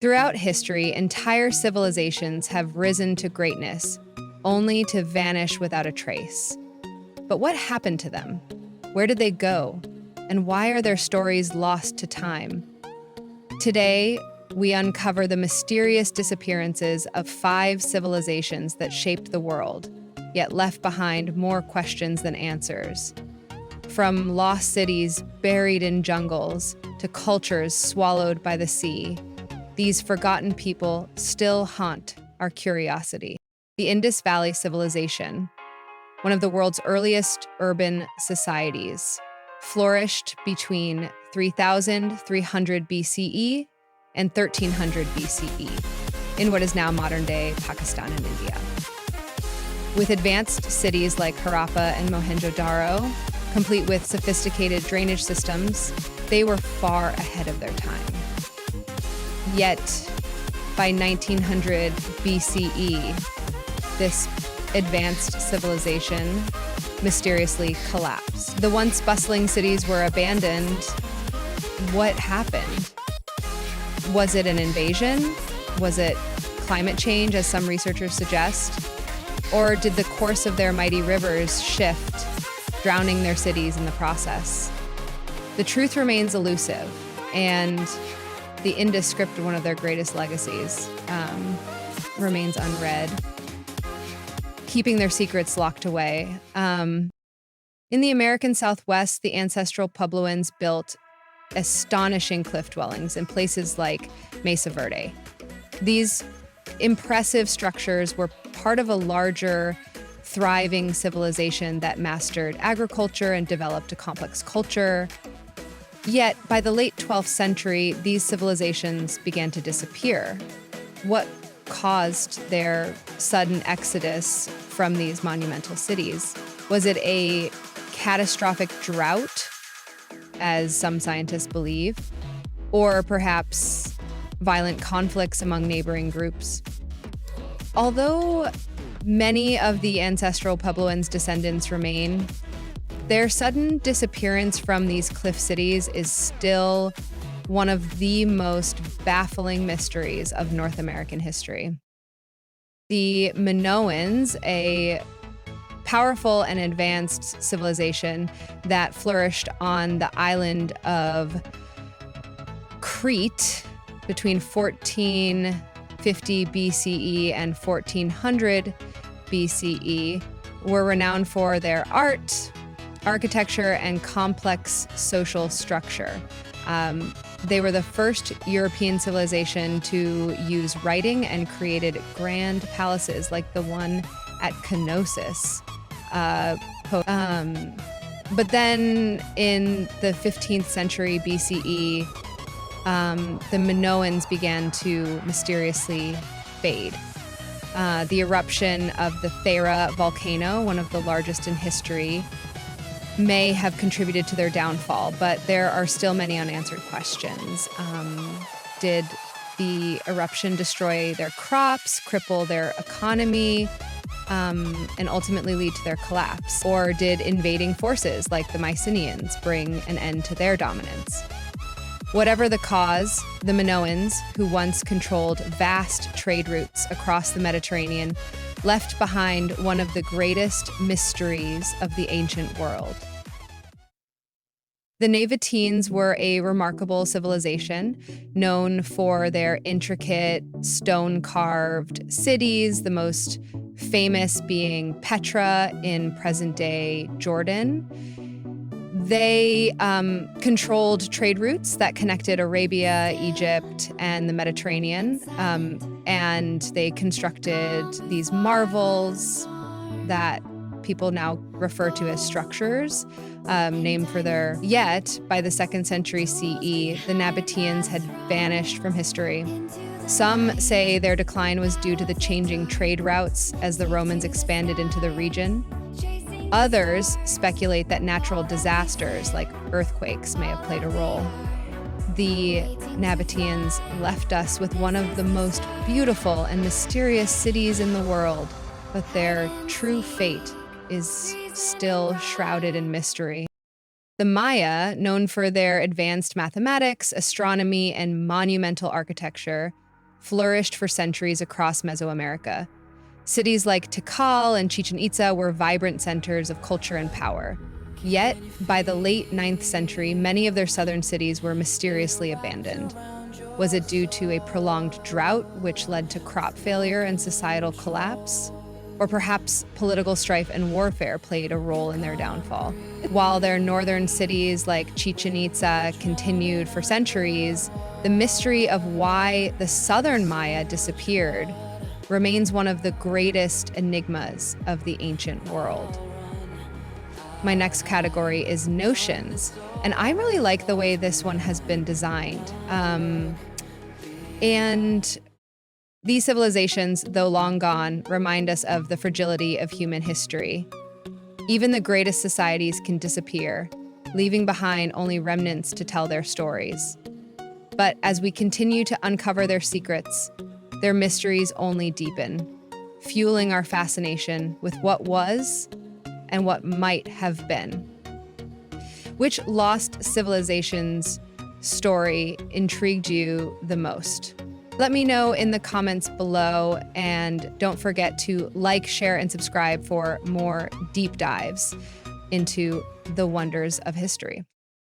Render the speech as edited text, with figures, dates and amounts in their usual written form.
Throughout history, entire civilizations have risen to greatness, only to vanish without a trace. But what happened to them? Where did they go? And why are their stories lost to time? Today, we uncover the mysterious disappearances of 5 civilizations that shaped the world, yet left behind more questions than answers. From lost cities buried in jungles to cultures swallowed by the sea, these forgotten people still haunt our curiosity. The Indus Valley Civilization, one of the world's earliest urban societies, flourished between 3300 BCE and 1300 BCE in what is now modern-day Pakistan and India. With advanced cities like Harappa and Mohenjo-daro, complete with sophisticated drainage systems, they were far ahead of their time. Yet, by 1900 BCE, this advanced civilization mysteriously collapsed. The once bustling cities were abandoned. What happened? Was it an invasion? Was it climate change, as some researchers suggest? Or did the course of their mighty rivers shift, drowning their cities in the process? The truth remains elusive, and the Indus script, one of their greatest legacies, remains unread, keeping their secrets locked away. In the American Southwest, the Ancestral Puebloans built astonishing cliff dwellings in places like Mesa Verde. These impressive structures were part of a larger, thriving civilization that mastered agriculture and developed a complex culture. Yet, by the late 12th century, these civilizations began to disappear. What caused their sudden exodus from these monumental cities? Was it a catastrophic drought, as some scientists believe, or perhaps violent conflicts among neighboring groups? Although many of the Ancestral Puebloans' descendants remain, their sudden disappearance from these cliff cities is still one of the most baffling mysteries of North American history. The Minoans, a powerful and advanced civilization that flourished on the island of Crete between 1450 BCE and 1400 BCE, were renowned for their art, architecture, and complex social structure. They were the first European civilization to use writing and created grand palaces like the one at Knossos. But then in the 15th century BCE, the Minoans began to mysteriously fade. The eruption of the Petra volcano, one of the largest in history, may have contributed to their downfall, but there are still many unanswered questions. Did the eruption destroy their crops, cripple their economy, and ultimately lead to their collapse? Or did invading forces like the Mycenaeans bring an end to their dominance? Whatever the cause, the Minoans, who once controlled vast trade routes across the Mediterranean, left behind one of the greatest mysteries of the ancient world. The Nabateans were a remarkable civilization, known for their intricate stone-carved cities, the most famous being Petra in present-day Jordan. They controlled trade routes that connected Arabia, Egypt, and the Mediterranean, and they constructed these marvels that people now refer to as structures, named for their... Yet, by the 2nd century CE, the Nabateans had vanished from history. Some say their decline was due to the changing trade routes as the Romans expanded into the region. Others speculate that natural disasters like earthquakes may have played a role. The Nabateans left us with one of the most beautiful and mysterious cities in the world, but their true fate is still shrouded in mystery. The Maya, known for their advanced mathematics, astronomy, and monumental architecture, flourished for centuries across Mesoamerica. Cities like Tikal and Chichen Itza were vibrant centers of culture and power. Yet, by the late 9th century, many of their southern cities were mysteriously abandoned. Was it due to a prolonged drought, which led to crop failure and societal collapse? Or perhaps political strife and warfare played a role in their downfall? While their northern cities like Chichen Itza continued for centuries, the mystery of why the southern Maya disappeared remains one of the greatest enigmas of the ancient world. My next category is notions, and I really like the way this one has been designed. And these civilizations, though long gone, remind us of the fragility of human history. Even the greatest societies can disappear, leaving behind only remnants to tell their stories. But as we continue to uncover their secrets, their mysteries only deepen, fueling our fascination with what was and what might have been. Which lost civilization's story intrigued you the most? Let me know in the comments below, and don't forget to like, share, and subscribe for more deep dives into the wonders of history.